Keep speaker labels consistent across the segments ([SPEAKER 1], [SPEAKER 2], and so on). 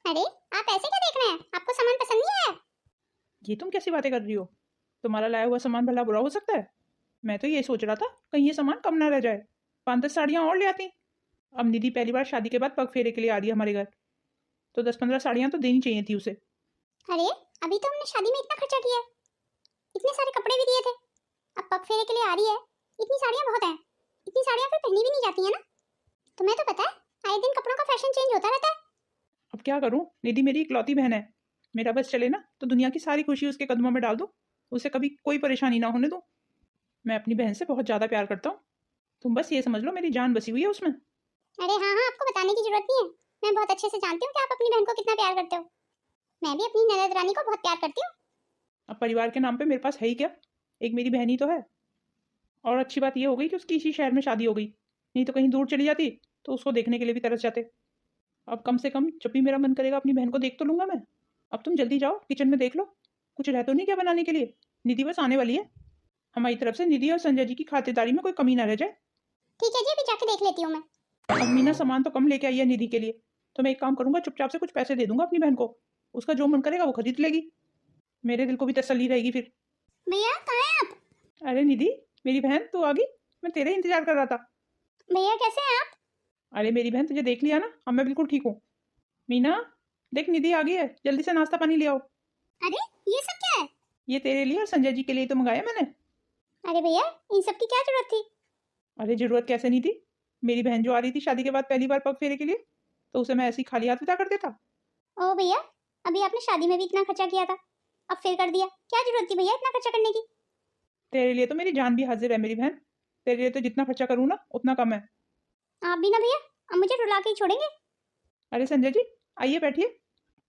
[SPEAKER 1] अरे आप ऐसे क्या देख रहे हैं? आपको सामान पसंद नहीं आया?
[SPEAKER 2] ये तुम कैसी बातें कर रही हो? तुम्हारा लाया हुआ सामान भला बुरा हो सकता है? मैं तो ये सोच रहा था कहीं ये सामान कम ना रह जाए, 5-10 साड़ियाँ और ले आती। अब निधि पहली बार शादी के बाद पग फेरे के लिए आ रही है हमारे घर, तो 10-15 साड़ियाँ तो देनी चाहिए थी उसे।
[SPEAKER 1] अरे अभी तो हमने शादी में इतना खर्चा किया है, इतने सारे कपड़े भी दिए थे। अब पग फेरे के लिए आ रही है, इतनी साड़ियाँ बहुत हैं। इतनी साड़ियाँ फिर पहनी भी नहीं जाती है ना। तुम्हें तो पता है आए दिन कपड़ों का फैशन चेंज होता रहता है।
[SPEAKER 2] अब क्या करूँ, निधि मेरी इकलौती बहन है। मेरा बस चले ना तो दुनिया की सारी खुशी उसके कदमों में डाल दूँ, उसे कभी कोई परेशानी ना होने दूँ। मैं अपनी बहन से बहुत ज़्यादा प्यार करता हूँ। तुम बस ये समझ लो मेरी जान बसी हुई है उसमें।
[SPEAKER 1] अरे हाँ हाँ, आपको बताने की जरूरत नहीं है। मैं बहुत अच्छे से जानती हूँ कि आप अपनी बहन को कितना प्यार करते हो। मैं भी अपनी ननद रानी को बहुत प्यार करती हूँ।
[SPEAKER 2] अब परिवार के नाम पे मेरे पास है ही क्या, एक मेरी बहन ही तो है। और अच्छी बात ये हो गई कि उसकी इसी शहर में शादी हो गई, नहीं तो कहीं दूर चली जाती तो उसको देखने के लिए भी तरस जाते। अब कम से कम जब भी मेरा मन करेगा अपनी बहन को देख तो लूंगा मैं। अब तुम जल्दी जाओ किचन में देख लो, कुछ रह तो नहीं क्या बनाने के लिए। निधि बस आने वाली है, हमारी तरफ से निधि और संजय जी की खातिरदारी में कोई कमी ना रह जाए।
[SPEAKER 1] ठीक है जी, अभी जाके देख लेती हूँ मैं।
[SPEAKER 2] अब मीना सामान तो कम लेके आई है निधि के लिए, तो मैं एक काम करूंगा, चुपचाप से कुछ पैसे दे दूंगा अपनी बहन को, उसका जो मन करेगा वो खरीद लेगी, मेरे दिल को भी तसल्ली रहेगी फिर।
[SPEAKER 1] भैया कहाँ हैं आप?
[SPEAKER 2] अरे निधि, मेरी बहन तू आ गई, मैं तेरे इंतजार कर रहा था।
[SPEAKER 1] भैया कैसे हैं आप?
[SPEAKER 2] अरे मेरी बहन, तुझे देख लिया ना, अब मैं बिल्कुल ठीक हूँ। मीना, देख निधि आ गई है, जल्दी से नाश्ता पानी ले आओ।
[SPEAKER 1] अरे ये सब क्या है?
[SPEAKER 2] ये तेरे लिए और संजय जी के लिए तो मंगाया मैंने।
[SPEAKER 1] अरे भैया इन सब की क्या जरूरत थी?
[SPEAKER 2] अरे जरूरत कैसे नहीं थी, मेरी बहन जो आ रही थी शादी के बाद पहली बार पग फेरे के लिए, तो उसे मैं ऐसे ही खाली हाथ विदा कर देता।
[SPEAKER 1] ओ भैया, अभी आपने शादी में भी इतना खर्चा किया था, अब फिर कर दिया। क्या जरूरत थी भैया इतना खर्चा करने की?
[SPEAKER 2] तेरे लिए तो मेरी जान भी हाजिर है मेरी बहन, तेरे लिए तो जितना खर्चा करूँ ना उतना कम है।
[SPEAKER 1] आप भी ना भैया, अब मुझे रुला के ही छोड़ेंगे।
[SPEAKER 2] अरे संजय जी, आइए बैठिए।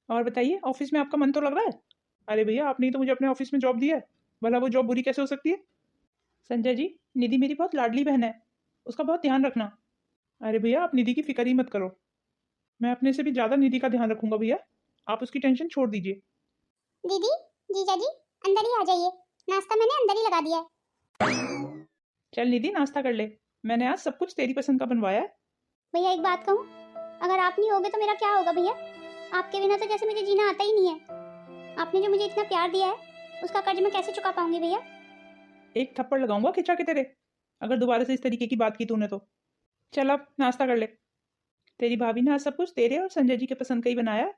[SPEAKER 2] और बताइए, ऑफिस में आपका मन तो लग रहा है? अरे भैया, आपने ही तो मुझे अपने ऑफिस में जॉब दी है, भला वो जॉब बुरी कैसे हो सकती है? संजय जी, निधि मेरी बहुत लाडली बहन है, उसका बहुत ध्यान रखना। अरे भैया, आप निधि की फिक्र ही मत करो, मैं अपने से भी ज़्यादा निधि का ध्यान रखूंगा भैया, आप उसकी टेंशन छोड़ दीजिए।
[SPEAKER 1] दीदी, जीजा जी, अंदर ही आ जाइए, नाश्ता मैंने अंदर ही लगा दिया है।
[SPEAKER 2] चल निधि, नाश्ता कर ले, मैंने आज सब कुछ तेरी पसंद का बनवाया है।
[SPEAKER 1] भैया एक बात कहूँ, अगर आप नहीं होगे तो मेरा क्या होगा भैया? आपके बिना तो जैसे मुझे जीना आता ही नहीं है। आपने जो मुझे इतना प्यार दिया है उसका कर्ज मैं कैसे चुका पाऊंगी भैया?
[SPEAKER 2] एक थप्पड़ लगाऊंगा खिंचा के तेरे, अगर दोबारा से इस तरीके की बात की तूने तो। चल अब नाश्ता कर ले, तेरी भाभी ने आज सब कुछ तेरे और संजय जी के पसंद का ही बनाया है।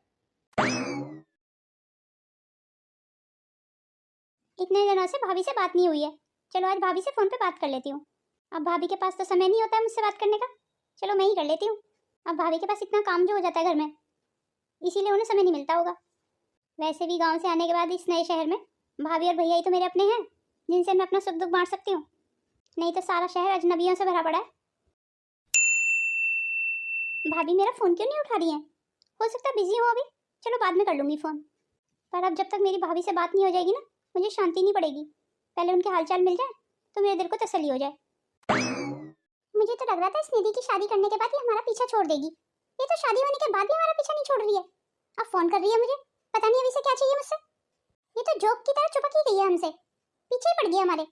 [SPEAKER 1] इतने दिनों से भाभी से बात नहीं हुई है, चलो आज भाभी से फोन पे बात कर लेती हूँ। अब भाभी के पास तो समय नहीं होता है मुझसे बात करने का, चलो मैं ही कर लेती हूँ। अब भाभी के पास इतना काम जो हो जाता है घर में, इसीलिए उन्हें समय नहीं मिलता होगा। वैसे भी गांव से आने के बाद इस नए शहर में भाभी और भैया ही तो मेरे अपने हैं, जिनसे मैं अपना सुख दुख बांट सकती हूँ। नहीं तो सारा शहर अजनबियों से भरा पड़ा है। भाभी मेरा फोन क्यों नहीं उठा रही है? हो सकता है बिजी हो अभी, चलो बाद में कर लूंगी फोन। पर अब जब तक मेरी भाभी से बात नहीं हो जाएगी ना, मुझे शांति नहीं पड़ेगी। पहले उनके हालचाल मिल जाए तो मेरे दिल को तसल्ली हो जाए। मुझे तो लग रहा था इस निधि की शादी करने के बाद ये हमारा पीछा छोड़ देगी। ये तो शादी होने के बाद भी हमारा पीछा नहीं छोड़ रही है। अब फोन कर रही है मुझे, पता नहीं अभी से क्या चाहिए मुझसे। ये तो जोक की तरह चुपक ही गई है हमसे, पीछे ही पड़ गई हमारे।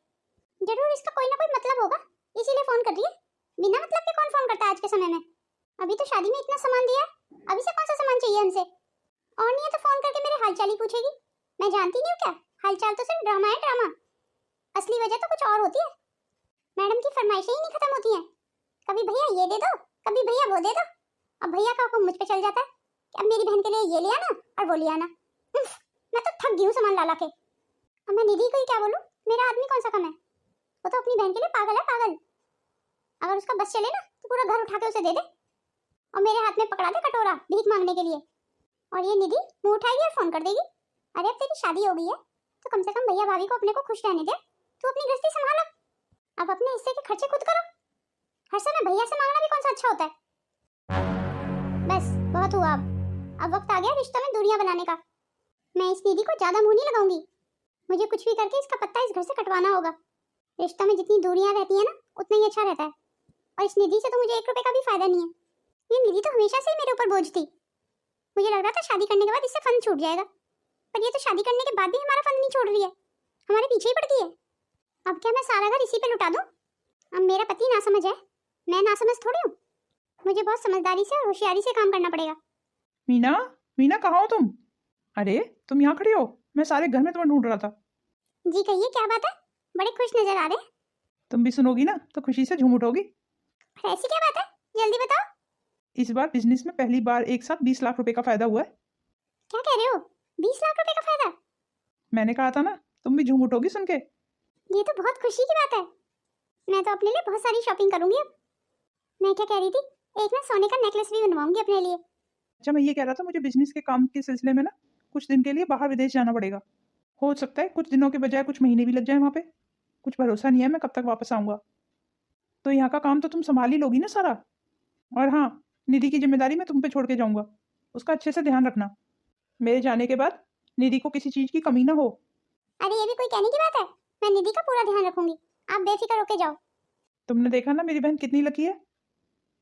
[SPEAKER 1] जरूर इसका कोई ना कोई मतलब होगा, इसीलिए फोन कर रही है। बिना मतलब के कौन फोन करता है आज के समय में? अभी तो शादी में इतना सामान दिया है, अभी से कौन सा सामान चाहिए हमसे? और नहीं है तो फोन करके मेरे हालचाल ही पूछेगी। मैं जानती नहीं हूँ क्या, हालचाल तो सिर्फ ड्रामा है ड्रामा, असली वजह तो कुछ और होती है। मैडम की फरमाइशें ही नहीं खत्म होती हैं, कभी भैया ये दे दो, कभी भैया वो दे दो। अब भैया का हुक्म मुझ पे चल जाता है कि अब मेरी बहन के लिए ये ले आना और वो ले आना। मैं तो थक गई हूँ सामान ला ला के। अब मैं निधि को ही क्या बोलूँ, मेरा आदमी कौन सा कम है? वो तो अपनी बहन के लिए पागल है पागल। अगर उसका बस चले ना तो पूरा घर उठा के उसे दे दे और मेरे हाथ में पकड़ा दे कटोरा भीख मांगने के लिए। और ये निधि मुंह उठाएगी और फोन कर देगी। अरे अब तेरी शादी हो गई है तो कम से कम भैया भाभी को अपने को खुश रहने दे, तू अपनी गृहस्थी संभालो। अब अपने हिस्से के खर्चे खुद करो, हर समय भैया से मांगना भी कौन सा अच्छा होता है? बस बहुत हुआ, अब वक्त आ गया रिश्तों में दूरियां बनाने का। मैं इस निधि को ज्यादा मुंह नहीं लगाऊंगी, मुझे कुछ भी करके इसका पत्ता इस घर से कटवाना होगा। रिश्तों में जितनी दूरियां रहती है ना उतना ही अच्छा रहता है। और इस निधि से तो मुझे 1 रुपए का भी फायदा नहीं है। ये निधि तो हमेशा से ही मेरे ऊपर बोझ थी। मुझे लग रहा था शादी करने के बाद इससे फंद छूट जाएगा, पर ये तो शादी करने के बाद भी हमारा फंद नहीं छोड़ रही है, हमारे पीछे ही पड़ गई है। अब क्या मैं सारा घर इसी पे लुटा दूं? अब मेरा पति ना समझ है, मैं ना समझ थोड़ी हूँ। मुझे बहुत समझदारी से और होशियारी से काम करना पड़ेगा।
[SPEAKER 2] मीना, मीना कहाँ हो तुम? अरे तुम यहाँ खड़ी हो, मैं सारे घर में तुम्हें ढूंढ रहा था।
[SPEAKER 1] जी कहिए, क्या बात है? बड़े खुश नजर आ रहे हैं।
[SPEAKER 2] तुम भी सुनोगी ना तो खुशी से झूम उठोगी।
[SPEAKER 1] पर ऐसी क्या बात है, जल्दी बताओ।
[SPEAKER 2] इस बार बिजनेस में पहली बार एक साथ 20 लाख रुपए का फायदा हुआ है।
[SPEAKER 1] क्या कह रहे हो? 20 लाख रुपए का फायदा?
[SPEAKER 2] मैंने कहा था ना, तुम भी झूम उठोगी सुन के।
[SPEAKER 1] ये तो बहुत खुशी की बात है। मैं तो अपने लिए बहुत सारी शॉपिंग करूंगी अब। मैं क्या कह रही थी, एक ना सोने का नेकलेस भी बनवाऊंगी अपने लिए।
[SPEAKER 2] अच्छा, मैं ये कह रहा था, मुझे बिजनेस के काम के सिलसिले में ना कुछ दिन के लिए बाहर विदेश जाना पड़ेगा। हो सकता है कुछ दिनों के बजाय कुछ महीने भी लग जाए वहाँ पे। कुछ भरोसा नहीं है मैं कब तक वापस आऊँगा। तो यहाँ का काम तो तुम संभाल ही लोगी ना सारा। और हाँ, निधि की जिम्मेदारी मैं तुम पे छोड़ के जाऊँगा। उसका अच्छे से ध्यान रखना। मेरे जाने के बाद निधि को किसी चीज़ की कमी ना हो।
[SPEAKER 1] अरे ये भी कोई कहने की बात है? मैं निधि का पूरा ध्यान रखूंगी, आप बेफिक्र होके जाओ।
[SPEAKER 2] तुमने देखा ना मेरी बहन कितनी लकी है।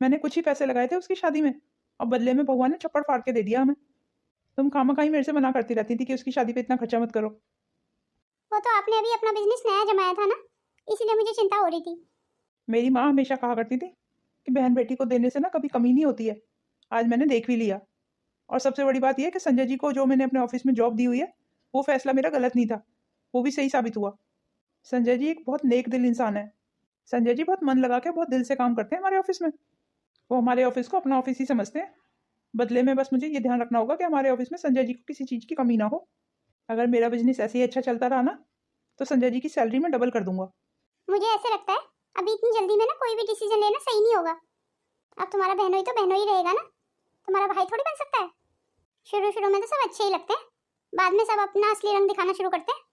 [SPEAKER 2] मैंने कुछ ही पैसे लगाए थे उसकी शादी में और बदले में भगवान ने छप्पड़ फाड़ के दे दिया हमें। तुम खामखाई मेरे से मना करती रहती थी कि उसकी शादी पे इतना खर्चा मत करो।
[SPEAKER 1] वो तो आपने अभी अपना बिजनेस नया जमाया था ना, इसीलिए मुझे चिंता हो रही थी।
[SPEAKER 2] मेरी माँ हमेशा कहा करती थी कि बहन बेटी को देने से ना कभी कमी नहीं होती है। आज मैंने देख भी लिया। और सबसे बड़ी बात यह है कि संजय जी को जो मैंने अपने ऑफिस में जॉब दी हुई है, वो फैसला मेरा गलत नहीं था। वो भी सही साबित हुआ। संजय जी एक बहुत नेक दिल इंसान है। संजय जी बहुत मन लगा के बहुत दिल से काम करते हैं हमारे ऑफिस में। वो हमारे ऑफिस को अपना ऑफिस ही समझते हैं। बदले में बस मुझे ये ध्यान रखना होगा कि हमारे ऑफिस में संजय जी को किसी चीज़ की कमी ना हो। अगर मेरा बिजनेस ऐसे ही अच्छा चलता रहा ना, तो संजय जी की सैलरी में डबल कर दूंगा।
[SPEAKER 1] मुझे ऐसे लगता है अभी इतनी जल्दी में ना कोई भी डिसीजन लेना सही नहीं होगा। अब तुम्हारा बहनोई तो बहनोई रहेगा ना, तुम्हारा भाई थोड़ी बन सकता है। शुरू शुरू में तो सब अच्छे ही लगते हैं, बाद में सब अपना असली रंग दिखाना शुरू करते हैं।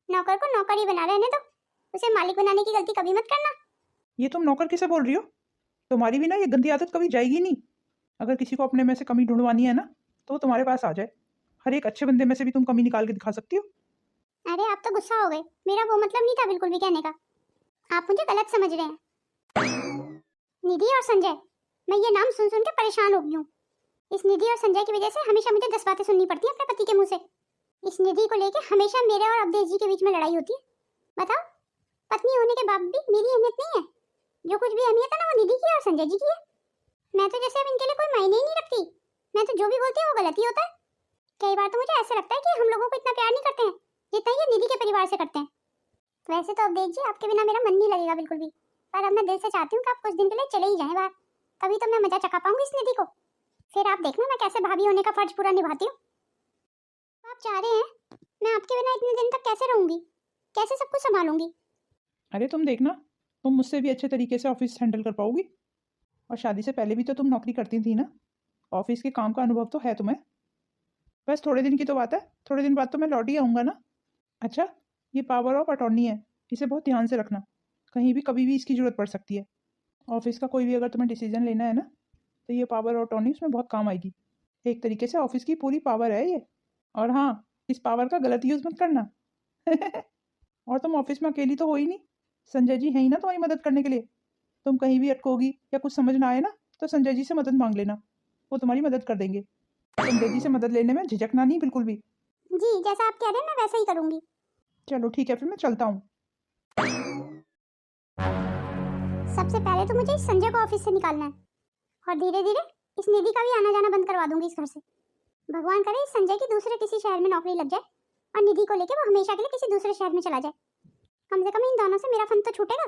[SPEAKER 1] नौकर को नौकर ही बना रहने दो, उसे मालिक बनाने की गलती कभी मत करना।
[SPEAKER 2] ये तुम नौकर किसे बोल रही हो? तुम्हारी भी ना ये गंदी आदत कभी जाएगी नहीं। अगर किसी को अपने में से कमी ढूंढवानी है ना, तो वो तुम्हारे पास आ जाए। हर एक अच्छे बंदे में से भी तुम कमी निकाल के दिखा सकती हो।
[SPEAKER 1] अरे आप तो गुस्सा हो गए, मेरा वो मतलब नहीं था बिल्कुल भी कहने का। आप मुझे गलत समझ रहे हैं। निधि और संजय, मैं ये नाम सुन सुन के परेशान हो गई हूँ। इस निधि और संजय की वजह से हमेशा मुझे 10 बातें सुननी पड़ती है अपने पति के मुंह से। इस निधि को लेके हमेशा मेरे और अवधेश जी के बीच में लड़ाई होती है। बताओ, पत्नी होने के बाद भी मेरी अहमियत नहीं है? जो कुछ भी अहमियत है ना, वो निधि की और संजय जी की है। मैं तो जैसे अब इनके लिए कोई मायने ही नहीं रखती। मैं तो जो भी बोलती हूँ वो गलत ही होता है। कई बार तो मुझे ऐसा लगता है कि हम लोगों को इतना प्यार नहीं करते हैं जितना ये निधि के परिवार से करते हैं। वैसे तो अवधेश जी, आपके बिना मेरा मन नहीं लगेगा बिल्कुल भी, पर अब मैं दिल से चाहती हूँ कि आप कुछ दिन के लिए चले ही जाएं बाहर। तभी तो मैं मजा चखा पाऊंगी इस निधि को। फिर आप देखना मैं कैसे भाभी होने का फर्ज पूरा निभाती हूँ। आप चाह रहे हैं मैं आपके बिना इतने दिन तक कैसे रहूंगी, कैसे सब कुछ संभालूंगी?
[SPEAKER 2] अरे तुम देखना, तुम मुझसे भी अच्छे तरीके से ऑफिस हैंडल कर पाओगी। और शादी से पहले भी तो तुम नौकरी करती थी ना। ऑफिस के काम का अनुभव तो है तुम्हें। बस थोड़े दिन की तो बात है, थोड़े दिन बाद तो मैं लौट ही आऊँगा ना। अच्छा, ये पावर ऑफ अटॉर्नी है, इसे बहुत ध्यान से रखना। कहीं भी कभी भी इसकी ज़रूरत पड़ सकती है। ऑफिस का कोई भी अगर तुम्हें डिसीजन लेना है ना, तो ये पावर ऑफ अटॉर्नी उसमें बहुत काम आएगी। एक तरीके से ऑफिस की पूरी पावर है ये। और हाँ, इस पावर का गलत यूज़ मत करना। और तुम ऑफिस में अकेली तो हो ही नहीं। संजय जी हैं ही ना तुम्हारी मदद करने के लिए। तुम कहीं भी अटकोगी या कुछ समझ ना आए ना, तो संजय जी से मदद मांग लेना, वो तुम्हारी मदद कर देंगे। संजय जी से मदद लेने में झिझकना नहीं बिल्कुल भी।
[SPEAKER 1] जी जैसा आप कह रहे हैं मैं वैसा ही करूंगी।
[SPEAKER 2] चलो ठीक है, फिर मैं चलता हूँ।
[SPEAKER 1] सबसे पहले तो मुझे इस संजय को ऑफिस से निकालना है, और धीरे धीरे इस निधि का भी आना जाना बंद करवा दूंगी इस घर से। भगवान करे इस संजय की दूसरे किसी शहर में नौकरी लग जाए और निधि को लेके वो हमेशा के लिए किसी दूसरे शहर में चला जाए। कम से कम इन दोनों से मेरा फंड तो छूटेगा।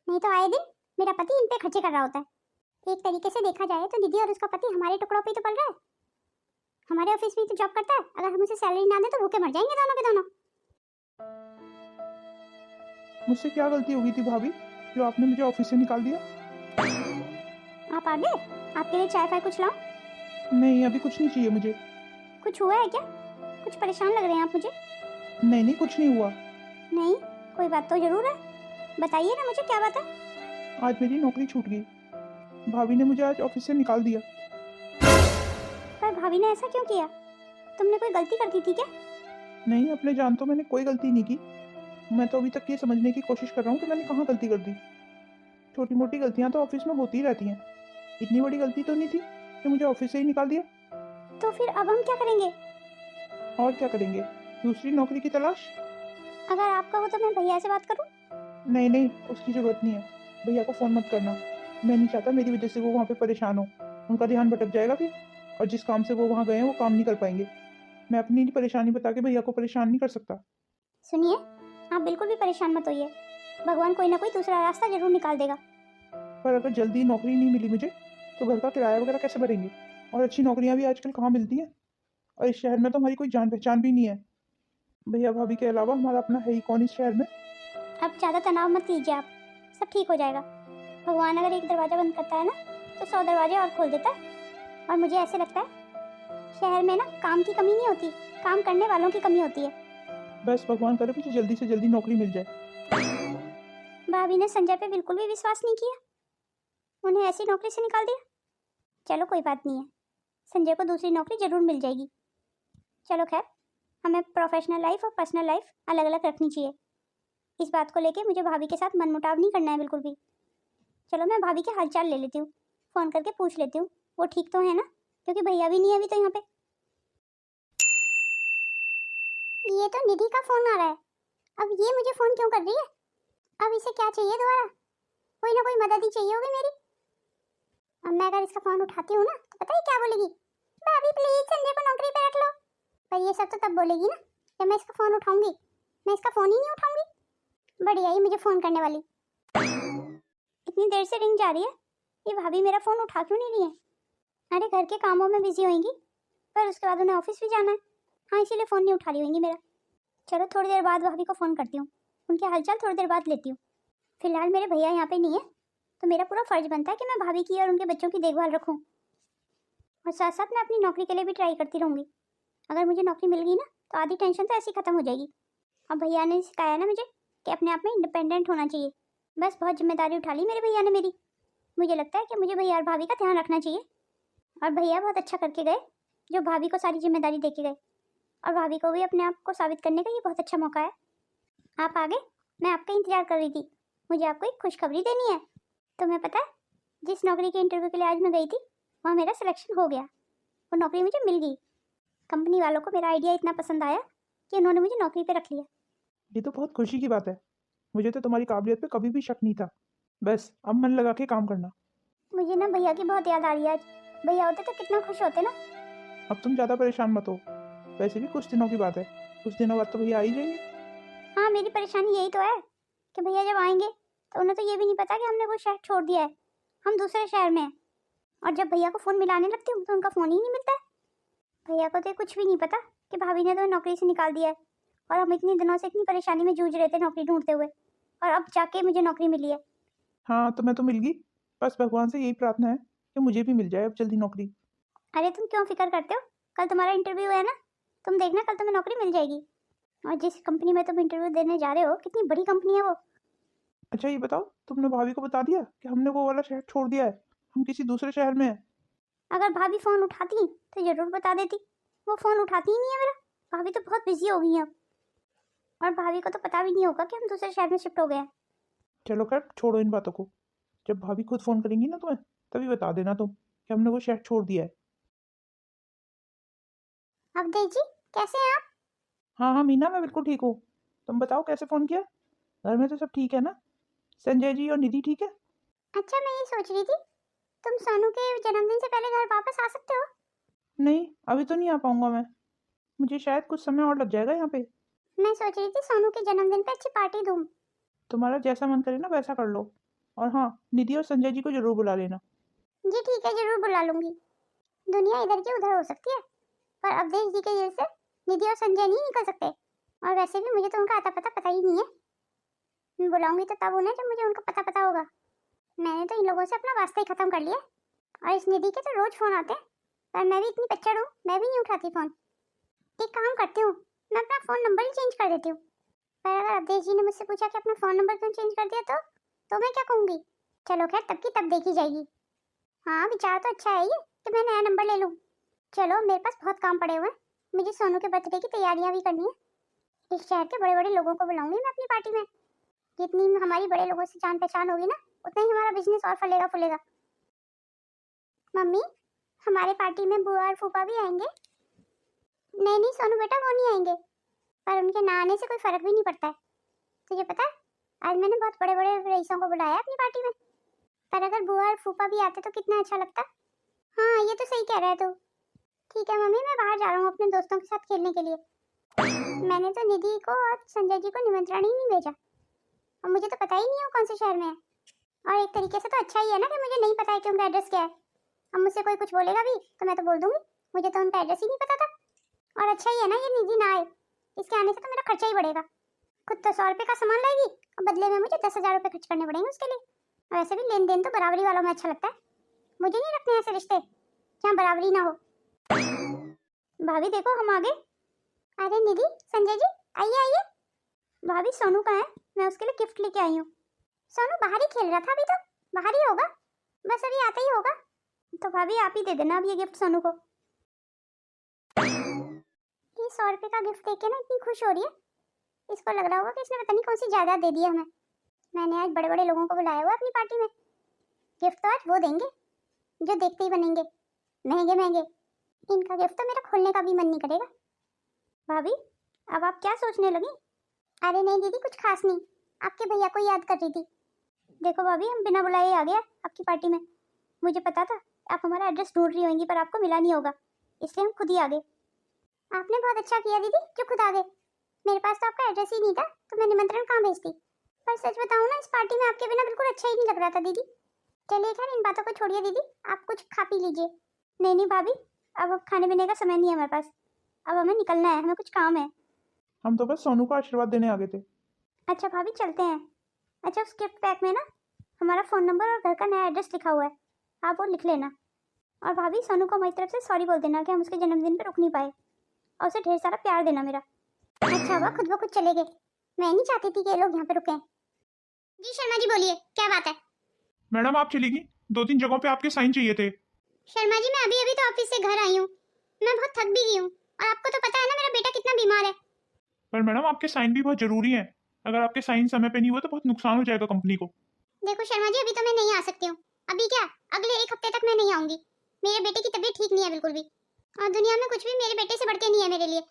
[SPEAKER 1] नहीं तो आए दिन मेरा पति इन पे खर्चे कर रहा होता है। एक तरीके से देखा जाए तो निधि और उसका पति हमारे टुकड़ों पे ही तो पल रहा है। हमारे ऑफिस में तो जॉब करता है, अगर हम उसे सैलरी ना दें तो भूखे मर जाएंगे दोनों के दोनों।
[SPEAKER 2] मुझसे क्या गलती हो गई थी भाभी, जो आपने मुझे ऑफिस से निकाल दिया?
[SPEAKER 1] आप आ गए, आपके लिए चाय फाय कुछ लाऊं?
[SPEAKER 2] नहीं, अभी कुछ नहीं चाहिए मुझे।
[SPEAKER 1] कुछ हुआ है क्या? कुछ परेशान लग रहे हैं आप मुझे।
[SPEAKER 2] नहीं नहीं, कुछ नहीं हुआ।
[SPEAKER 1] नहीं, कोई बात तो जरूर है, बताइए ना मुझे क्या बात है।
[SPEAKER 2] आज मेरी नौकरी छूट गई। भाभी ने मुझे आज ऑफिस से निकाल दिया।
[SPEAKER 1] पर भाभी ने ऐसा क्यों किया? तुमने कोई गलती कर दी थी क्या?
[SPEAKER 2] नहीं, अपने जान तो मैंने कोई गलती नहीं की। मैं तो अभी तक ये समझने की कोशिश कर रहा हूँ कि मैंने कहाँ गलती कर दी। छोटी मोटी गलतियाँ तो ऑफिस में होती ही रहती हैं। इतनी बड़ी गलती तो नहीं थी कि मुझे ऑफिस से ही निकाल दिया।
[SPEAKER 1] तो फिर अब हम क्या करेंगे?
[SPEAKER 2] और क्या करेंगे, दूसरी नौकरी की तलाश।
[SPEAKER 1] अगर आपका हो तो मैं भैया से बात करूं?
[SPEAKER 2] नहीं नहीं, उसकी ज़रूरत नहीं है। भैया को फ़ोन मत करना। मैं नहीं चाहता मेरी वजह से वो वहाँ पे परेशान हो, उनका ध्यान भटक जाएगा फिर। और जिस काम से वो वहाँ गए हैं वो काम नहीं कर पाएंगे। मैं अपनी परेशानी बता के भैया को परेशान नहीं कर सकता।
[SPEAKER 1] सुनिए, आप बिल्कुल भी परेशान मत होइए, भगवान कोई ना कोई दूसरा रास्ता जरूर निकाल देगा।
[SPEAKER 2] पर अगर जल्दी नौकरी नहीं मिली मुझे तो घर का किराया वगैरह कैसे भरेंगे? और अच्छी नौकरियाँ भी आजकल कहाँ मिलती हैं? और इस शहर में तो हमारी कोई जान पहचान भी नहीं है। भैया भाभी के अलावा हमारा अपना है ही कौन इस शहर में?
[SPEAKER 1] अब ज़्यादा तनाव मत लीजिए आप, सब ठीक हो जाएगा। भगवान अगर एक दरवाज़ा बंद करता है ना तो 100 दरवाजे और खोल देता है। और मुझे ऐसे लगता है शहर में ना काम की कमी नहीं होती, काम करने वालों की कमी होती है।
[SPEAKER 2] बस भगवान करे मुझे जल्दी से जल्दी नौकरी मिल जाए।
[SPEAKER 1] भाभी ने संजय पे बिल्कुल भी विश्वास नहीं किया, उन्हें ऐसी नौकरी से निकाल दिया। चलो कोई बात नहीं है, संजय को दूसरी नौकरी जरूर मिल जाएगी। चलो खैर, हमें प्रोफेशनल लाइफ और पर्सनल लाइफ अलग अलग रखनी चाहिए। इस बात को लेके मुझे भाभी के साथ मनमुटाव नहीं करना है बिल्कुल भी। चलो मैं भाभी के हालचाल ले लेती हूँ, फ़ोन करके पूछ लेती हूँ वो ठीक तो है ना, क्योंकि भैया भी नहीं है अभी तो यहाँ पे। ये तो निधि का फ़ोन आ रहा है। अब ये मुझे फ़ोन क्यों कर रही है? अब इसे क्या चाहिए दोबारा? कोई ना कोई मदद ही चाहिए होगी मेरी। अब मैं अगर इसका फ़ोन उठाती हूँ ना तो पता है क्या बोलेगी? भाभी प्लीज संजय को नौकरी पे रख लो। पर ये सब तो तब बोलेगी ना जब मैं इसका फ़ोन उठाऊंगी। मैं इसका फ़ोन ही नहीं उठाऊंगी। बढ़िया ही मुझे फ़ोन करने वाली। इतनी देर से रिंग जा रही है, ये भाभी मेरा फ़ोन उठा क्यों नहीं रही है? अरे घर के कामों में बिजी होंगी, पर उसके बाद उन्हें ऑफिस भी जाना है। हाँ, इसीलिए फ़ोन नहीं उठा रही होंगी मेरा। चलो थोड़ी देर बाद भाभी को फ़ोन करती हूँ, उनके हालचाल थोड़ी देर बाद लेती हूँ। फिलहाल मेरे भैया यहाँ पे नहीं है तो मेरा पूरा फ़र्ज बनता है कि मैं भाभी की और उनके बच्चों की देखभाल रखूँ, और साथ साथ मैं अपनी नौकरी के लिए भी ट्राई करती रहूँगी। अगर मुझे नौकरी मिल गई ना तो आधी टेंशन तो ऐसी ख़त्म हो जाएगी। अब भैया ने सिखाया ना मुझे कि अपने आप में इंडिपेंडेंट होना चाहिए। बस बहुत जिम्मेदारी उठा ली मेरे भैया ने मेरी। मुझे लगता है कि मुझे भैया और भाभी का ध्यान रखना चाहिए। और भैया बहुत अच्छा करके गए जो भाभी को सारी जिम्मेदारी दे के गए, और भाभी को भी अपने आप को साबित करने का ये बहुत अच्छा मौका है। आप आ गए, मैं आपका इंतजार कर रही थी। मुझे आपको एक खुशखबरी देनी है। तुम्हें पता है, जिस नौकरी के इंटरव्यू के लिए आज मैं गई थी वहाँ मेरा सिलेक्शन हो गया। वो नौकरी मुझे मिल गई। कंपनी वालों को मेरा आइडिया इतना पसंद आया कि उन्होंने मुझे नौकरी पे रख लिया।
[SPEAKER 2] ये तो बहुत खुशी की बात है। मुझे तो तुम्हारी काबिलियत पे कभी भी शक नहीं था। बस अब मन लगा के काम करना।
[SPEAKER 1] मुझे ना भैया की बहुत याद आ रही है आज। भैया होते तो कितना खुश होते ना।
[SPEAKER 2] अब तुम ज़्यादा परेशान मत हो, वैसे भी कुछ दिनों की बात है, कुछ दिनों बाद तो भैया आ ही जाएंगे।
[SPEAKER 1] हाँ, मेरी परेशानी यही तो है कि भैया जब आएंगे तो उन्हें तो ये भी नहीं पता कि हमने वो शहर छोड़ दिया है, हम दूसरे शहर में हैं। और जब भैया को फ़ोन मिलाने लगती हूँ तो उनका फ़ोन ही नहीं मिलता है। भैया को तो कुछ भी नहीं पता कि भाभी ने तो नौकरी से निकाल दिया है, और हम इतने दिनों से इतनी परेशानी में जूझ रहे थे नौकरी ढूंढते हुए, और अब जाके मुझे नौकरी मिली है।
[SPEAKER 2] हाँ, तुम्हें तो मिल गई। बस भगवान से यही प्रार्थना है कि मुझे भी मिल जाए अब जल्दी नौकरी।
[SPEAKER 1] अरे तुम क्यों फिक्र करते हो? कल तुम्हारा इंटरव्यू है ना, तुम देखना कल तुम्हें नौकरी मिल जाएगी। और जिस कंपनी में तुम इंटरव्यू देने जा रहे हो कितनी बड़ी कंपनी है वो।
[SPEAKER 2] अच्छा ये बताओ, तुमने भाभी को बता दिया कि हमने वो वाला शहर छोड़ दिया है, हम किसी दूसरे शहर में हैं?
[SPEAKER 1] अगर भाभी फ़ोन उठाती तो ज़रूर बता देती। वो फ़ोन उठाती ही नहीं है मेरा। भाभी तो बहुत बिजी हो गई हैं अब, और भाभी को तो पता भी नहीं होगा कि हम दूसरे शहर में शिफ्ट हो गए हैं।
[SPEAKER 2] चलो खैर छोड़ो इन बातों को। जब भाभी खुद फ़ोन करेंगी ना तुम्हें तभी बता देना तुम कि हमने वो शहर छोड़ दिया है।
[SPEAKER 1] अवधेश जी, कैसे हैं आप?
[SPEAKER 2] हाँ हाँ मीना, मैं बिल्कुल ठीक हूँ। तुम बताओ कैसे फ़ोन किया? घर में तो सब ठीक है ना? संजय जी और निधि ठीक है?
[SPEAKER 1] अच्छा, मैं ये सोच रही थी तुम सोनू के जन्मदिन से पहले घर वापस आ सकते हो।
[SPEAKER 2] नहीं, अभी तो नहीं आ पाऊँगा मैं। मुझे शायद कुछ समय और लग जाएगा यहाँ पे।
[SPEAKER 1] मैं सोच रही थी सोनू के जन्मदिन पे अच्छी पार्टी दूँ।
[SPEAKER 2] तुम्हारा जैसा मन करे ना वैसा कर लो। और हाँ, निधि और संजय जी को ज़रूर बुला लेना।
[SPEAKER 1] जी ठीक है, जरूर बुला लूंगी। दुनिया इधर की उधर हो सकती है, पर अवधेश जी के दिल से निधि और संजय नहीं निकल सकते। और वैसे भी मुझे तो उनका आता पता ही नहीं है। मैं बुलाऊंगी तो तब उन्हें जब मुझे उनका पता होगा। मैंने तो इन लोगों से अपना वास्ता ही खत्म कर लिया। और इस निधि के तो रोज फोन आते हैं, पर मैं भी इतनी बच्चड़ हूँ, मैं भी नहीं उठाती फोन। एक काम करती हूँ, मैं अपना फोन नंबर ही चेंज कर देती हूँ। पर अगर अवधेश जी ने मुझसे पूछा कि अपना फोन नंबर क्यों चेंज कर दिया तो मैं क्या कहूँगी? चलो खैर, तब की तब देखी जाएगी। हाँ, विचार तो अच्छा है ये कि मैं नया नंबर ले लूँ। चलो, मेरे पास बहुत काम पड़े हुए हैं। मुझे सोनू के बर्थडे की तैयारियां भी करनी है। इस शहर के बड़े बड़े लोगों को बुलाऊंगी मैं अपनी पार्टी में। जितनी हमारी बड़े लोगों से जान पहचान होगी ना, उतना ही हमारा बिजनेस और फलेगा फूलेगा। मम्मी, हमारे पार्टी में बुआ और फूफा भी आएंगे। नहीं नहीं सोनू बेटा, वो नहीं आएंगे, पर उनके ना आने से कोई फर्क भी नहीं पड़ता है। तुझे पता है, आज मैंने बहुत बड़े बड़े रईसों को बुलाया अपनी पार्टी में। पर अगर बुआ और फूफा भी आते तो कितना अच्छा लगता। हाँ, ये तो सही कह रहा है तू। ठीक है मम्मी, मैं बाहर जा रहा हूँ अपने दोस्तों के साथ खेलने के लिए। मैंने तो निधि को और संजय जी को निमंत्रण ही नहीं भेजा, और मुझे तो पता ही नहीं है वो कौन से शहर में है। और एक तरीके से तो अच्छा ही है ना कि मुझे नहीं पता है कि उनका एड्रेस क्या है। अब मुझसे कोई कुछ बोलेगा भी तो मैं तो बोल दूंगी मुझे तो उनका एड्रेस ही नहीं पता था। और अच्छा ही है ना ये निधि ना आए, इसके आने से तो मेरा खर्चा ही बढ़ेगा। खुद तो 100 रुपये का सामान लाएगी और बदले में मुझे 10,000 रुपये खर्च करने पड़ेंगे उसके लिए। और वैसे भी लेन देन तो बराबरी वालों में अच्छा लगता है, मुझे नहीं रखने ऐसे रिश्ते जहाँ बराबरी ना हो। भाभी देखो हम आ गए। अरे निधि, संजय जी, आइए आइए। भाभी सोनू कहाँ है? मैं उसके लिए गिफ्ट लेके आई हूँ। सोनू बाहर ही खेल रहा था, अभी तो बाहर ही होगा, बस अभी आता ही होगा। तो भाभी आप ही दे देना अब ये गिफ्ट सोनू को। ये 100 रुपये का गिफ्ट देके ना इतनी खुश हो रही है, इसको लग रहा होगा कि इसने पता नहीं कौन सी जायदाद दे दी है हमें। मैंने आज बड़े बड़े लोगों को बुलाया हुआ अपनी पार्टी में, गिफ्ट तो आज वो देंगे जो देखते ही बनेंगे महंगे महंगे। इनका गिफ्ट तो मेरा खोलने का भी मन नहीं करेगा। भाभी अब आप क्या सोचने लगी? अरे नहीं दीदी, कुछ खास नहीं, आपके भैया को याद कर रही थी। देखो भाभी, हम बिना बुलाए आ गया आपकी पार्टी में। मुझे पता था आप हमारा एड्रेस ढूंढ रही होंगी पर आपको मिला नहीं होगा, इसलिए हम खुद ही आ गए। आपने बहुत अच्छा किया दीदी जो खुद आ गए, मेरे पास तो आपका एड्रेस ही नहीं था तो मैं निमंत्रण कहाँ भेजती। पर सच बताऊँ ना, इस पार्टी में आपके बिना बिल्कुल अच्छा ही नहीं लग रहा था दीदी। चलिए खैर इन बातों को छोड़िए दीदी, आप कुछ खा पी लीजिए। नहीं नहीं भाभी, अब खाने पीने का समय नहीं है हमारे पास, अब हमें निकलना है, हमें कुछ काम है।
[SPEAKER 2] हम तो बस सोनू को आशीर्वाद देने आ गए थे।
[SPEAKER 1] अच्छा भाभी चलते हैं। अच्छा उस गिफ्ट पैक में ना हमारा फ़ोन नंबर और घर का नया एड्रेस लिखा हुआ है, आप वो लिख लेना। और भाभी सोनू को हमारी तरफ से सॉरी बोल देना कि हम उसके जन्मदिन पर रुक नहीं पाए, और उसे ढेर सारा प्यार देना मेरा। अच्छा हुआ खुद ब खुद चले गए, मैं नहीं चाहती थी कि ये लोग यहाँ पे रुके। जी शर्मा जी बोलिए, क्या बात है?
[SPEAKER 2] मैडम आप चलेगी, 2-3 जगहों पे आपके साइन चाहिए थे।
[SPEAKER 1] शर्मा जी मैं अभी अभी तो ऑफिस से घर आई हूँ, मैं बहुत थक भी गई हूँ, और आपको तो पता है ना मेरा बेटा कितना बीमार है।
[SPEAKER 2] पर मैडम आपके साइन भी बहुत जरूरी हैं, अगर आपके साइन समय पे नहीं हुआ तो बहुत नुकसान हो जाएगा कंपनी को।
[SPEAKER 1] देखो शर्मा जी, अभी तो मैं नहीं आ सकती हूँ, अभी क्या अगले 1 हफ्ते तक मैं नहीं आऊंगी। मेरे बेटे की तबीयत ठीक नहीं है बिल्कुल भी, और दुनिया में कुछ भी मेरे बेटे से बढ़ के नहीं है मेरे लिए।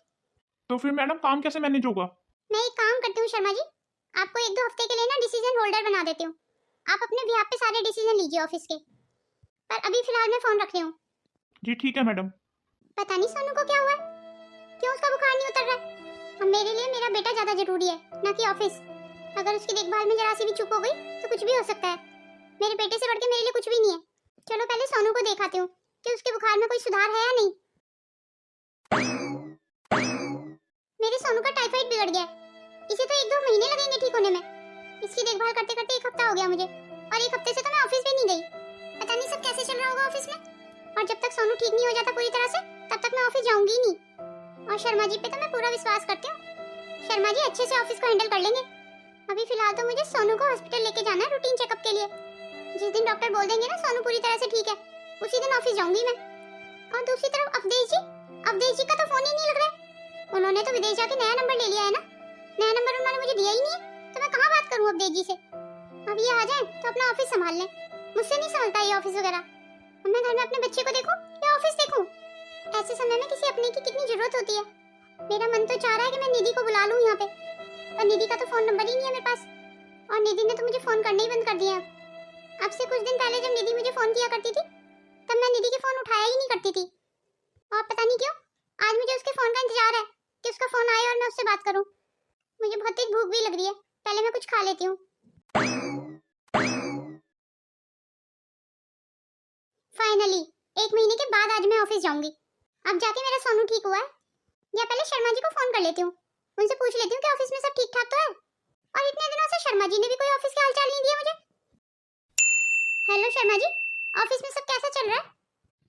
[SPEAKER 2] तो फिर मैडम काम कैसे मैनेज होगा?
[SPEAKER 1] मैं एक काम करती हूँ शर्मा जी, आपको 1-2 हफ्ते के लिए ना डिसीजन होल्डर बना देती हूँ, आप अपने बिहाफ पे सारे डिसीजन लीजिए ऑफिस के। पर अभी फिलहाल मैं फोन रख रही हूँ।
[SPEAKER 2] जी ठीक है मैडम।
[SPEAKER 1] पता नहीं सोनू को क्या हुआ है, क्यों उसका बुखार नहीं उतर रहा है। अब मेरे लिए मेरा बेटा ज्यादा जरूरी है ना कि ऑफिस। अगर उसकी देखभाल में जरा सी भी चूक हो गई तो कुछ भी हो सकता है। मेरे बेटे से बढ़ के मेरे लिए कुछ भी नहीं है। चलो पहले सोनू को दिखाती हूँ कि उसके बुखार में कोई सुधार है या नहीं। मेरे सोनू का टाइफाइड बिगड़ गया है, इसे तो 1-2 महीने लगेंगे ठीक होने में। इसकी देखभाल करते करते 1 हफ्ता हो गया मुझे, और 1 हफ्ते से तो मैं ऑफिस भी नहीं गई। पता नहीं सब कैसे चल रहा होगा ऑफिस में, और जब तक सोनू ठीक नहीं हो जाता पूरी तरह से तब तक मैं ऑफिस जाऊंगी ही नहीं। और शर्मा जी पे तो मैं पूरा विश्वास करती हूँ, शर्मा जी अच्छे से ऑफिस को हैंडल कर लेंगे। अभी फिलहाल तो मुझे सोनू को हॉस्पिटल लेके जाना है रूटीन चेकअप के लिए। जिस दिन डॉक्टर बोल देंगे ना सोनू पूरी तरह से ठीक है, उसी दिन ऑफिस जाऊंगी मैं। और दूसरी तरफ अवधेश जी का तो फोन ही नहीं लग रहा है। उन्होंने तो विदेश जाके नया नंबर ले लिया है ना, नया नंबर उन्होंने मुझे दिया ही नहीं है, तो मैं कहाँ बात करूँ अवधेश जी से। अब ये आ जाए तो अपना ऑफिस संभाल लें, मुझसे नहीं संभलता ये ऑफिस वगैरह। अब मैं घर में अपने बच्चे को देखूं या ऑफिस देखूं? ऐसे समय में किसी अपने की कितनी जरूरत होती है। मेरा मन तो चाह रहा है कि मैं निधि को बुला लूं यहाँ पे, पर निधि का तो फोन नंबर ही नहीं है मेरे पास, और निधि ने तो मुझे फोन करना ही बंद कर दिया है। अब से कुछ दिन पहले जब निधि मुझे फोन किया करती थी तब मैं निधि के फोन उठाया ही नहीं करती थी, और पता नहीं क्यों आज मुझे उसके फोन का इंतजार है कि उसका फोन आए और मैं उससे बात करूं। मुझे बहुत तेज भूख भी लग रही है, पहले मैं कुछ खा लेती हूँ। फाइनली 1 महीने के बाद आज मैं ऑफिस जाऊंगी। अब जाके मेरा सोनू ठीक हुआ है, या पहले शर्मा जी को फोन कर लेती हूँ, उनसे पूछ लेती हूँ कि ऑफिस में सब ठीक ठाक तो है। और इतने दिनों से शर्मा जी ने भी कोई ऑफिस के हालचाल नहीं दिया मुझे। हेलो शर्मा जी, ऑफिस में सब कैसा चल रहा है?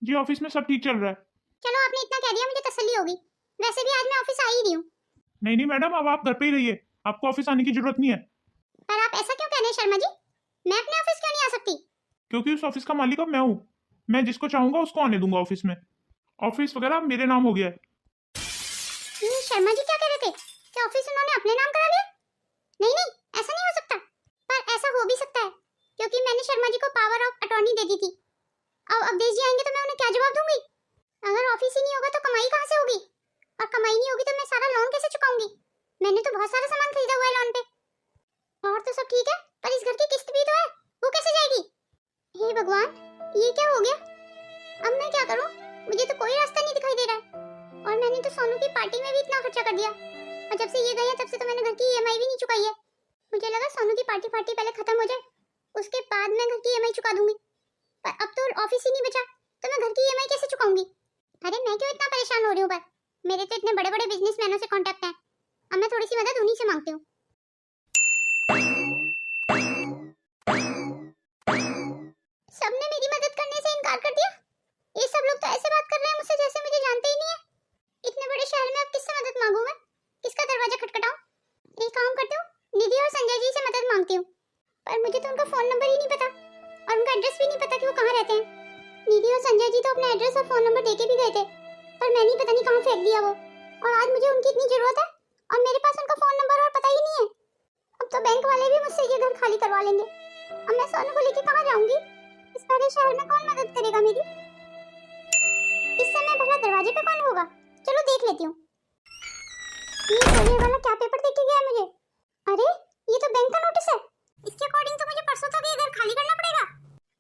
[SPEAKER 2] जी ऑफिस में सब ठीक चल रहा है।
[SPEAKER 1] चलो आपने इतना कह दिया मुझे तसल्ली होगी, वैसे भी आज मैं ऑफिस आ ही रही हूँ।
[SPEAKER 2] नहीं नहीं मैडम, अब आप घर पे ही रहिए, आपको ऑफिस आने की जरूरत नहीं है।
[SPEAKER 1] पर आप ऐसा क्यों कह रहे हैं शर्मा जी, मैं अपने ऑफिस क्यों नहीं आ सकती?
[SPEAKER 2] क्योंकि उस ऑफिस का मालिक अब मैं हूँ, मैं जिसको चाहूंगा उसको आने दूंगा ऑफिस में। ऑफिस वगैरह मेरे नाम हो गया है।
[SPEAKER 1] शर्मा जी क्या कह रहे थे कि ऑफिस उन्होंने अपने नाम करा लिया? नहीं नहीं, ऐसा नहीं हो सकता। पर ऐसा हो भी सकता है क्योंकि मैंने शर्मा जी को पावर ऑफ अटॉर्नी दे दी थी। अब अवधेश जी आएंगे तो मैं उन्हें क्या जवाब दूंगी? अगर ऑफिस ही नहीं होगा तो कमाई कहाँ से होगी, और कमाई नहीं होगी तो मैं सारा लोन कैसे चुकाऊंगी? मैंने तो बहुत सारा सामान खरीदा हुआ है लोन पे। और तो सब ठीक है, पर इस घर की किस्त भी तो है, वो कैसे जाएगी? हे भगवान, ये क्या हो गया? अब मैं क्या करूं? मुझे तो कोई रास्ता नहीं दिखाई दे रहा है। और मैंने तो सोनू की पार्टी में भी इतना खर्चा कर दिया, और जब से ये गए हैं तब से तो मैंने घर की ईएमआई भी नहीं चुकाई है। मुझे लगा सोनू की पार्टी पहले खत्म हो जाए, उसके बाद मैं घर की ईएमआई चुका दूंगी, पर अब तो ऑफिस ही नहीं बचा, तो मैं घर की ईएमआई कैसे चुकाऊंगी? अरे मैं क्यों इतना परेशान हो रही हूँ? मेरे तो इतने बड़े बड़े बिजनेसमैनों से कांटेक्ट है, अब मैं थोड़ी सी मदद उन्हीं से मांगती हूँ। सबने मेरी मदद करने से इनकार कर दिया। ये सब लोग तो ऐसे बात कर रहे हैं मुझसे जैसे मुझे जानते ही नहीं है। इतने बड़े शहर में अब किससे मदद मांगू मैं? किसका दरवाजा खटखटाऊं? एक काम करती हूँ, निधि और संजय जी से मदद मांगती हूँ, पर मुझे तो उनका फोन नंबर ही नहीं पता और उनका एड्रेस भी नहीं पता कि वो कहाँ रहते हैं। निधि और संजय जी तो अपना एड्रेस और फोन नंबर देके भी गए थे, पर मैंने पता नहीं कहाँ फेंक दिया वो, और आज मुझे उनकी इतनी जरूरत है और मेरे पास उनका फोन नंबर और पता ही नहीं है। अब तो बैंक वाले भी मुझसे ये घर खाली करवा लेंगे। अब मैं सोनू को लेके कहाँ जाऊंगी? इस बड़े शहर में कौन मदद करेगा मेरी? इस समय भला दरवाजे पे कौन होगा? चलो देख लेती हूँ। ये वाला क्या पेपर देख के गया मुझे? अरे ये तो बैंक का नोटिस है। इसके अकॉर्डिंग तो मुझे परसों तक ये घर खाली करना पड़ेगा।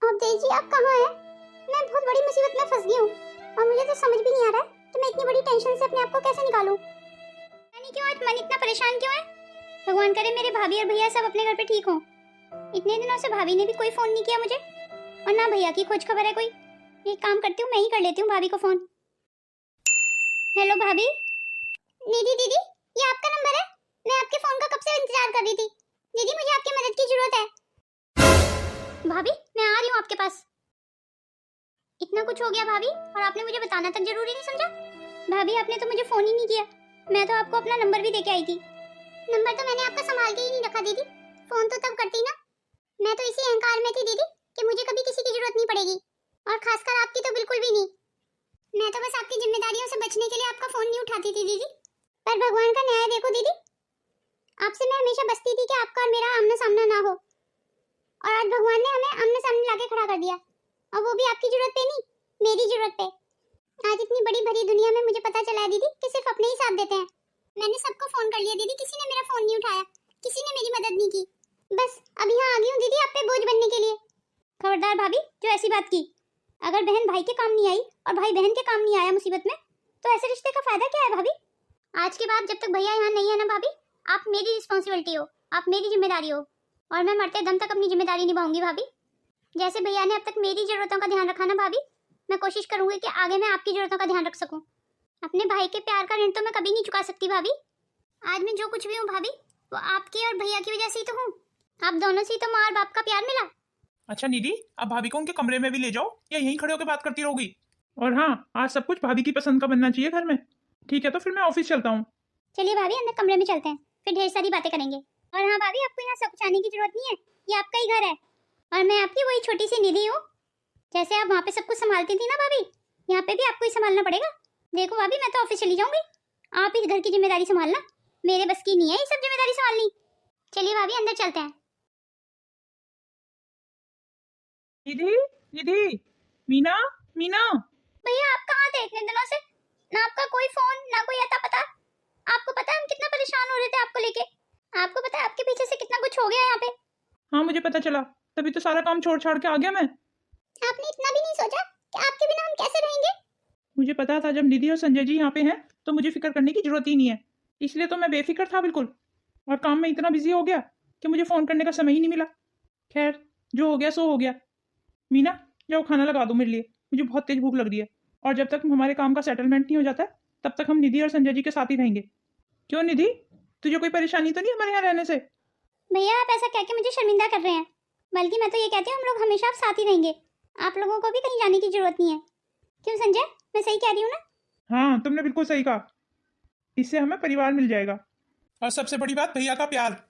[SPEAKER 1] अब देव जी आप कहाँ हैं? मैं बहुत बड़ी मुसीबत में फंस गई हूँ और मुझे तो समझ भी नहीं आ रहा है कि मैं इतनी बड़ी टेंशन से अपने आप को कैसे निकालूं। नहीं क्यों आज मन इतना परेशान क्यों है? भगवान करे मेरे भाभी और भैया सब अपने घर पे ठीक हों। इतने दिनों से भाभी ने भी कोई फोन नहीं किया मुझे, और ना भैया की खोज खबर है कोई। एक काम करती हूँ, मैं ही कर लेती हूँ भाभी को फोन। हेलो भाभी। निधि दीदी ये आपका नंबर है? मैं आपके फोन का कब से इंतजार कर रही थी। दीदी मुझे आपकी मदद की जरूरत है। भाभी मैं आ रही हूँ आपके पास। इतना कुछ हो गया भाभी और आपने मुझे बताना तक जरूरी नहीं समझा? भाभी आपने तो मुझे फोन ही नहीं किया, मैं तो आपको अपना नंबर भी देके आई थी। नंबर तो मैंने आपका संभाल के ही नहीं रखा दीदी, फोन तो तब करती ना। मैं तो इसी अहंकार में थी दीदी कि मुझे कभी किसी की जरूरत नहीं पड़ेगी, और खासकर आपकी तो बिल्कुल भी नहीं। मैं तो बस आपकी जिम्मेदारियों से बचने के लिए आपका फोन नहीं उठाती थी दीदी, पर भगवान का न्याय देखो दीदी, आपसे मैं हमेशा बचती थी कि आपका और मेरा आमना सामना ना हो, और आज भगवान ने हमें आमने सामने लाके खड़ा कर दिया, और वो भी आपकी जरूरत पे नहीं, मेरी जरूरत पे। आज इतनी बड़ी भरी दुनिया में मुझे पता चला है दीदी कि सिर्फ अपने ही साथ देते हैं। मैंने सबको फोन कर लिया दीदी, किसी ने मेरा फोन नहीं उठाया, किसी ने मेरी मदद नहीं की। बस अब यहाँ आ गई हूँ दीदी आप पे बोझ बनने के लिए। खबरदार भाभी जो ऐसी बात की। अगर बहन भाई के काम नहीं आई और भाई बहन के काम नहीं आया मुसीबत में, तो ऐसे रिश्ते का फायदा क्या है भाभी? आज के बाद जब तक भैया यहाँ नहीं है ना भाभी, आप मेरी रिस्पॉन्सिबिलिटी हो, आप मेरी जिम्मेदारी हो, और मैं मरते दम तक अपनी जिम्मेदारी निभाऊंगी भाभी। जैसे भैया ने अब तक मेरी जरूरतों का ध्यान रखा ना भाभी, मैं कोशिश करूंगी कि आगे मैं आपकी जरूरतों का ध्यान रख सकूं। अपने भाई के प्यार का ऋण तो मैं कभी नहीं चुका सकती भाभी। आज मैं जो कुछ भी हूँ भाभी, वो आपकी और भैया की वजह से ही तो हूँ। आप दोनों से ही तो माँ और बाप का प्यार मिला।
[SPEAKER 2] अच्छा निधि, अब भाभी को उनके कमरे में भी ले जाओ या यहीं खड़े होकर बात करती रहोगी? और हाँ, आज सब कुछ भाभी की पसंद का बनना चाहिए घर में। ठीक है तो फिर मैं ऑफिस चलता हूँ।
[SPEAKER 1] चलिए भाभी अंदर कमरे में चलते हैं, फिर ढेर सारी बातें करेंगे। और हाँ भाभी आपको यहाँ सब कुछ आने की जरूरत नहीं है, ये आपका ही घर है, और मैं आपकी वही छोटी सी निधि हूँ। जैसे आप वहाँ पे सब कुछ संभालती थी ना भाभी, यहाँ पे भी आपको ही संभालना पड़ेगा। देखो भाभी मैं तो ऑफिस चली जाऊंगी, आप इस घर की जिम्मेदारी संभालना, मेरे बस की नहीं है ये सब जिम्मेदारी संभालनी। चलिए भाभी अंदर चलते हैं।
[SPEAKER 2] निधि, निधि, मीना, मीना।
[SPEAKER 1] भैया आप कहाँ थे इतने दिनों से? ना आपका कोई फोन ना कोई अता पता। आपको पता है हम कितना परेशान हो रहे थे आपको लेके, आपको पता है आपके पीछे से कितना कुछ हो गया यहाँ पे।
[SPEAKER 2] हाँ मुझे पता चला, तभी तो सारा काम छोड़ छाड़ के आ गया मैं।
[SPEAKER 1] आपने इतना भी नहीं सोचा कि आपके बिना हम कैसे रहेंगे?
[SPEAKER 2] मुझे पता था जब निधि और संजय जी यहाँ पे हैं तो मुझे फिक्र करने की जरूरत ही नहीं है, इसलिए तो मैं बेफिक्र था बिल्कुल, और काम में इतना बिजी हो गया कि मुझे फोन करने का समय ही नहीं मिला। खैर जो हो गया सो हो गया। मीना जाओ खाना लगा दो मेरे लिए, मुझे बहुत तेज भूख लग रही है, और जब तक हमारे काम का सेटलमेंट नहीं हो जाता है तब तक हम निधि और संजय जी के साथ ही रहेंगे। क्यों निधि, तुझे कोई परेशानी तो नहीं हमारे यहाँ रहने से?
[SPEAKER 1] भैया आप ऐसा कह के मुझे शर्मिंदा कर रहे हैं, बल्कि मैं तो ये कहती हूँ हम लोग हमेशा साथ ही रहेंगे, आप लोगों को भी कहीं जाने की जरूरत नहीं है। क्यों संजय, मैं सही कह रही हूँ ना?
[SPEAKER 2] हाँ तुमने बिल्कुल सही कहा, इससे हमें परिवार मिल जाएगा, और सबसे बड़ी बात भैया का प्यार।